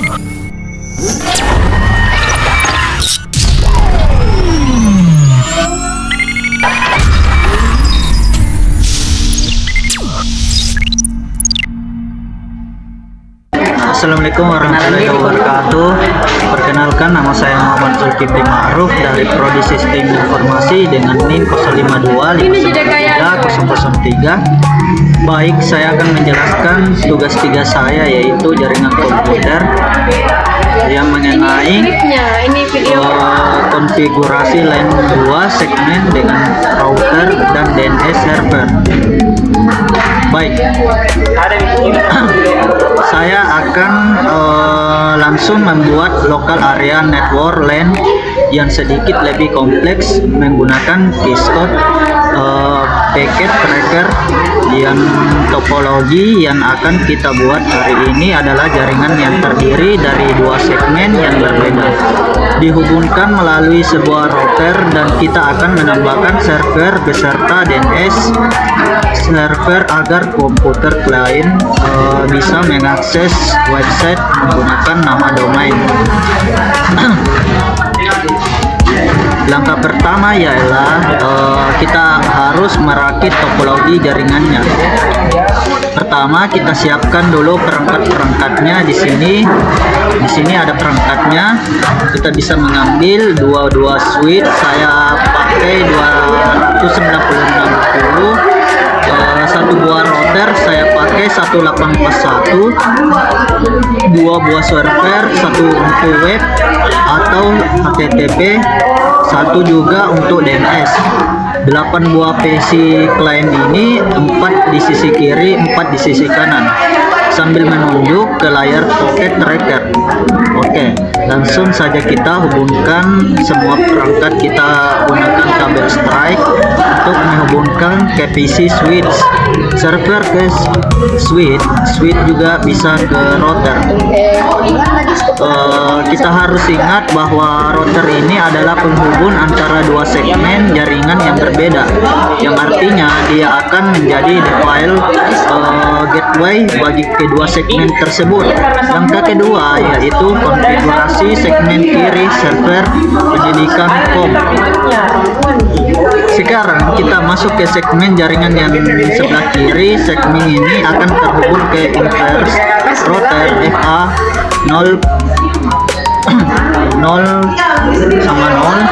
Assalamualaikum warahmatullahi wabarakatuh. Perkenalkan, nama saya Muhammad Zulkifli Ma'ruf dari Prodi Sistem Informasi dengan NIM 0525530003. Baik, saya akan menjelaskan tugas 3 saya, yaitu jaringan komputer yang mengenai konfigurasi LAN 2 segmen dengan router dan DNS server. Baik, saya akan langsung membuat local area network LAN yang sedikit lebih kompleks menggunakan keyscode packet tracker. Yang topologi yang akan kita buat hari ini adalah jaringan yang terdiri dari 2 segmen yang berbeda, dihubungkan melalui sebuah router, dan kita akan menambahkan server beserta DNS server agar komputer klien bisa mengakses website menggunakan nama domain. Langkah pertama ialah kita harus merakit topologi jaringannya. Pertama, kita siapkan dulu perangkat-perangkatnya. Di sini ada perangkatnya. Kita bisa mengambil dua switch. Saya pakai 29660. Satu buah router saya pakai 1841, 2 buah server, 1 untuk web atau HTTP, 1 juga untuk DNS. 8 buah PC klien ini, 4 di sisi kiri, 4 di sisi kanan, sambil menunjuk ke layar pocket tracker. Oke, langsung saja kita hubungkan semua perangkat. Kita gunakan kabel strike untuk menghubungkan ke PC switch, server ke switch juga bisa ke router. Kita harus ingat bahwa router ini adalah penghubung antara 2 segmen jaringan yang berbeda, yang artinya dia akan menjadi default gateway bagi kedua segmen tersebut. Langkah kedua yaitu konfigurasi segmen kiri server pendidikan kom. Sekarang kita masuk ke segmen jaringan yang sebelah kiri. Segmen ini akan terhubung ke inverse router FA 0 sama 0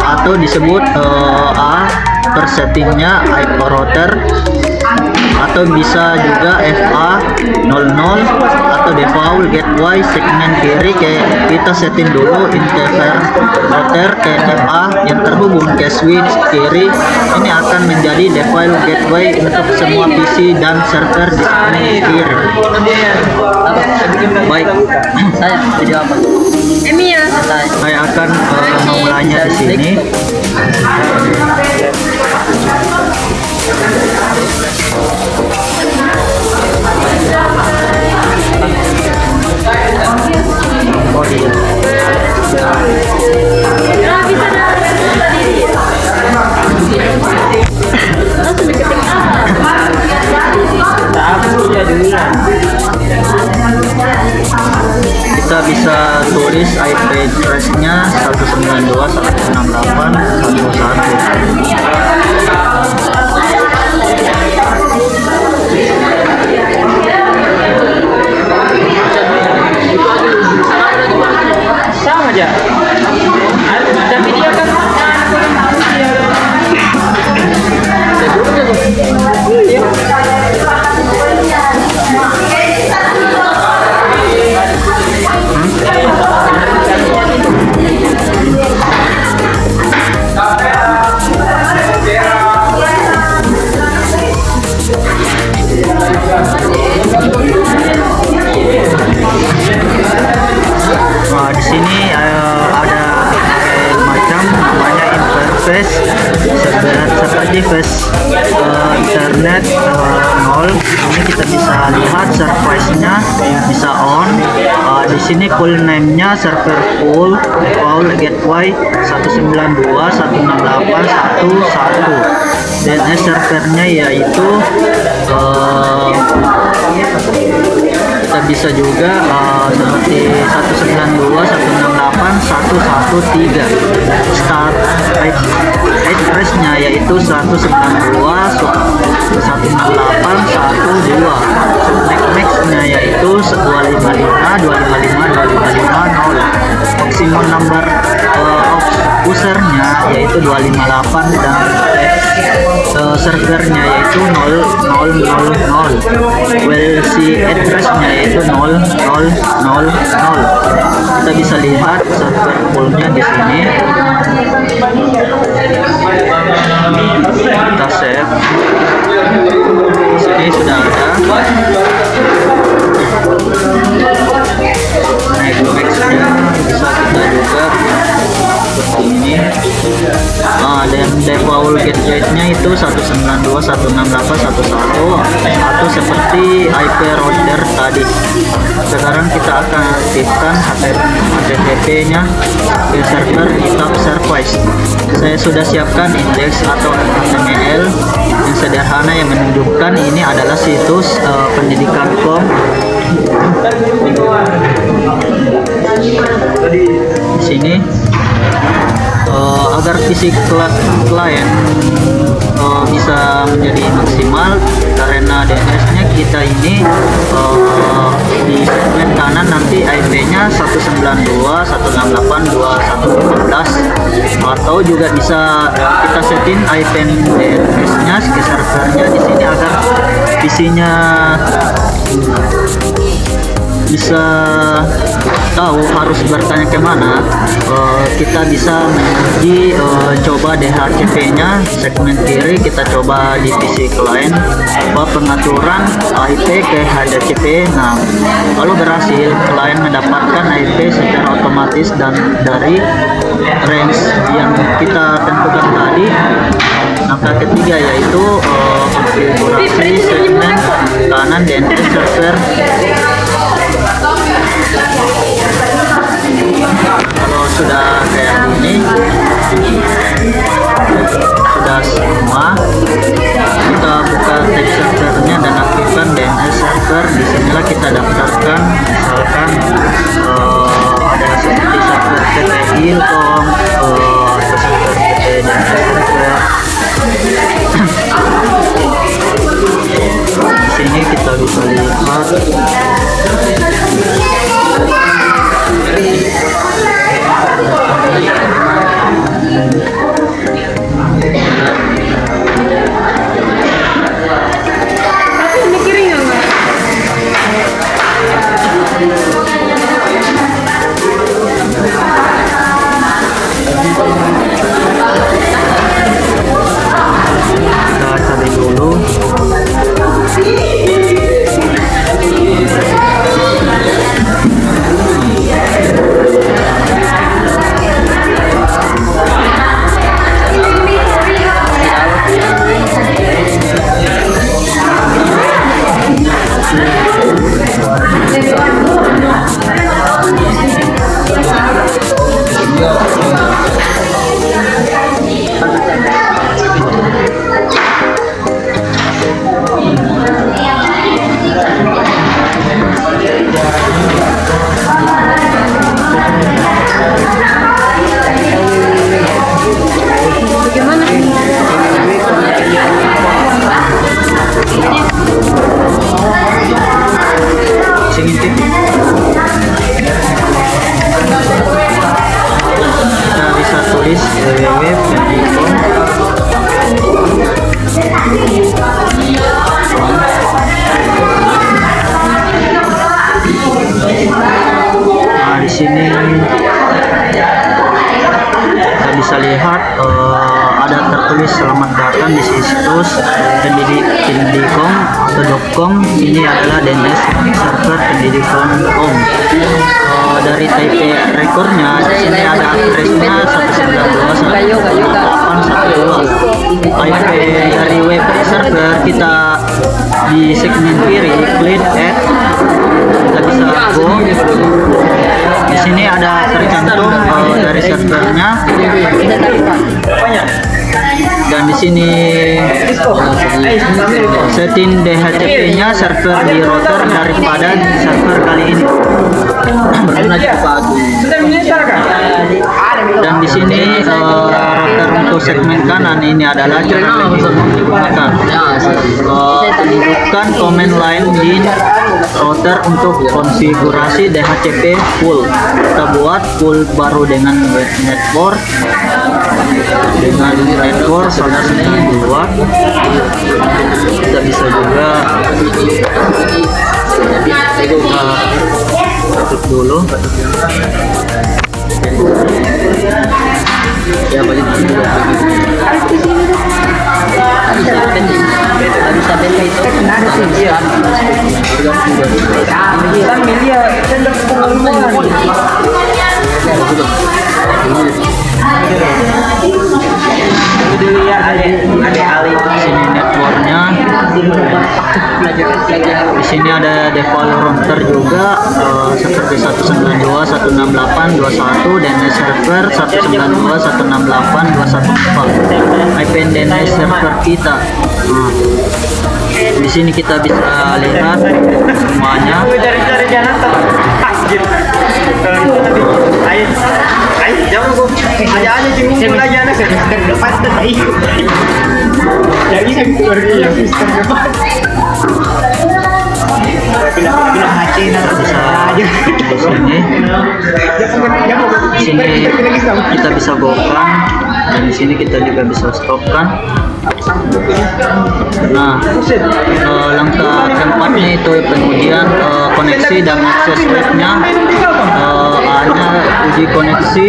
atau disebut A per settingnya IP router, atau bisa juga FA 00 atau default gateway. Segmen kiri kita setting dulu interface router ke FA yang terhubung ke switch kiri. Ini akan menjadi default gateway untuk semua PC dan server di segmen kiri. Baik, saya video apa? Saya akan memulainya di sini. Kita bisa tulis IP address-nya 192.168.1. Sama aja. Ada video kan? Nah, di sini ada macam namanya interface seperti face internet 0. Ini kita bisa lihat service-nya bisa on. Di sini full name-nya server full gateway 192.168.1.1. DNS servernya yaitu kita kita bisa juga seperti 192, 168, 113. Start address-nya yaitu 192, 168, 12. Max-nya yaitu 255, 255, 255, 0. Maximum number of usernya yaitu 258 dan servernya yaitu 0000. WLC address-nya yaitu 0000. Kita bisa lihat server poolnya di sini. Kita save. Di sini sudah ada. Max-nya bisa kita juga seperti ini. Dan default gateway-nya itu 192, 168, 11 atau seperti IP router tadi. Sekarang kita akan aktifkan HTTP-nya ke server GitHub Service. Saya sudah siapkan index atau HTML yang sederhana yang menunjukkan ini adalah situs pendidikan.com. Di sini agar visi klien bisa menjadi maksimal, karena DNS-nya kita ini di segmen kanan nanti IP-nya 192, 168, 2115, atau juga bisa kita setting IP DNS-nya ke servernya di sini agar visinya bisa tahu harus bertanya kemana. Kita bisa menguji coba DHCP-nya segmen kiri, kita coba di PC client pengaturan IP ke HDCP. Nah, kalau berhasil klien mendapatkan IP secara otomatis dan dari range yang kita tentukan tadi. Angka ketiga yaitu konfigurasi segmen kanan DNS server. Kalau sudah kayak gini, sudah semua, kita buka tab servernya dan aktifkan DNS server. Disinilah kita daftarkan, misalkan ada seperti server PT Ilkom atau server PT dan server. Di sini kita bisa lihat kita cari dulu. Kita bisa tulis www.pendidikan.com. Nah, di sini kita bisa lihat ada tertulis selamat datang di situs pendidikan atau .com. Ini adalah DNS server pendidikan.com. Dari IP rekornya di sini ada addressnya 192.168.12. IP dari web server kita di segmen kiri klik add, kita bisa go. Di sini ada tercantum dari servernya, dan di sini Setting DHCP-nya server di router daripada server kali ini. Dan di sini router untuk segmen kanan ini adalah cara digunakan. Tunjukkan command line di router untuk konfigurasi DHCP full. Kita buat full baru dengan network. Saudara senang buat. Kita bisa juga tutup dulu. Ya balik dulu. Bisa beli itu. Iya. Sini networknya. Di sini ada default router juga seperti 192.168.21 DNS server 192.168.214 IP DNS server kita. Di sini kita bisa lihat semuanya. Di sini kita bisa go-kan, dan di sini kita juga bisa stop-kan. Nah, langkah keempatnya itu pengujian koneksi dan akses webnya. A-nya uji koneksi.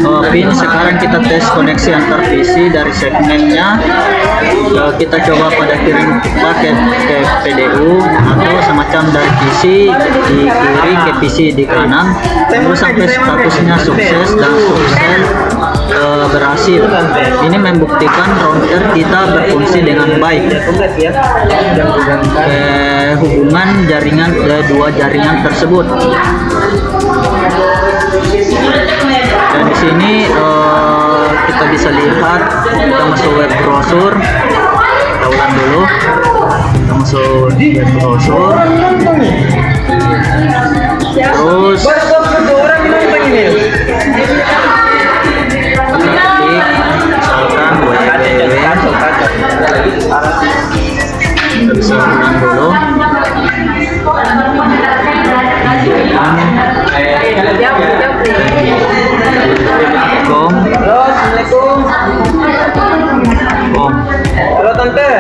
Pin sekarang kita tes koneksi antar PC dari segmennya. Kita coba pada kirim paket ke PDU atau semacam dari PC di kiri ke PC di kanan, terus sampai statusnya sukses dan sukses berhasil. Ini membuktikan router kita berfungsi dengan baik. Hubungan jaringan dua jaringan tersebut. Dan di sini kita bisa lihat, kita masuk web browser. Kita ulang dulu. Kita masuk web browser. Terus misalkan www. Kita bisa ulang dulu. Halo tante.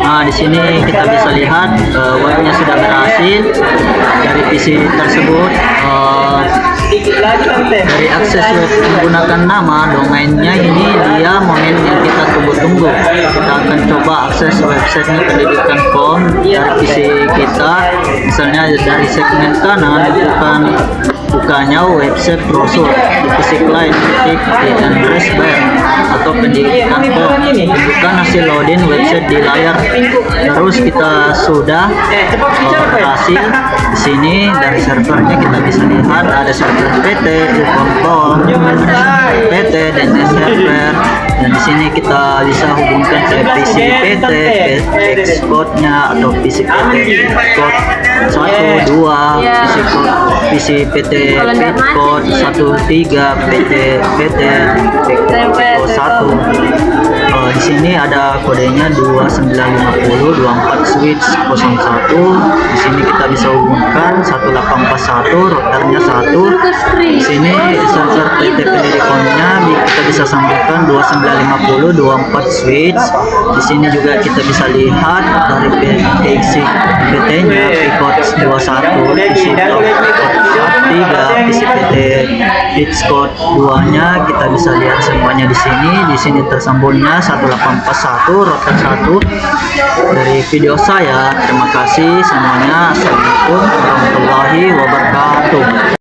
Nah, di sini kita bisa lihat webnya sudah berhasil dari PC tersebut. Dari akses web menggunakan nama domainnya ini, dia momen yang kita tunggu-tunggu. Kita akan coba akses websitenya pendidikan.com dari PC kita. Misalnya dari segmen kanan, bukannya website browser di PC client, ketik di address bar atau pendidikan.com, bukan hasil loading website di layar. Terus kita sudah berhasil. Di sini dari servernya kita bisa lihat ada server PT, Ucom, PT, DNS server. Dan di sini kita bisa hubungkan ke PC PT, export-nya atau PC PT code 1, 2, PC PT code 1, 3, PT code 1. Di sini ada kodenya 295024 switch 01. Di sini kita bisa hubungkan 1841, routernya 1. Di sini server PT Pendidikannya kita bisa sambungkan 295024 switch. Di sini juga kita bisa lihat dari PT-nya picode 21, PC code 3, PC PT pitch code 2-nya kita bisa lihat semuanya di sini. Di sini tersambungnya 1841 router 1. Dari video saya, terima kasih semuanya. Assalamualaikum warahmatullahi wabarakatuh.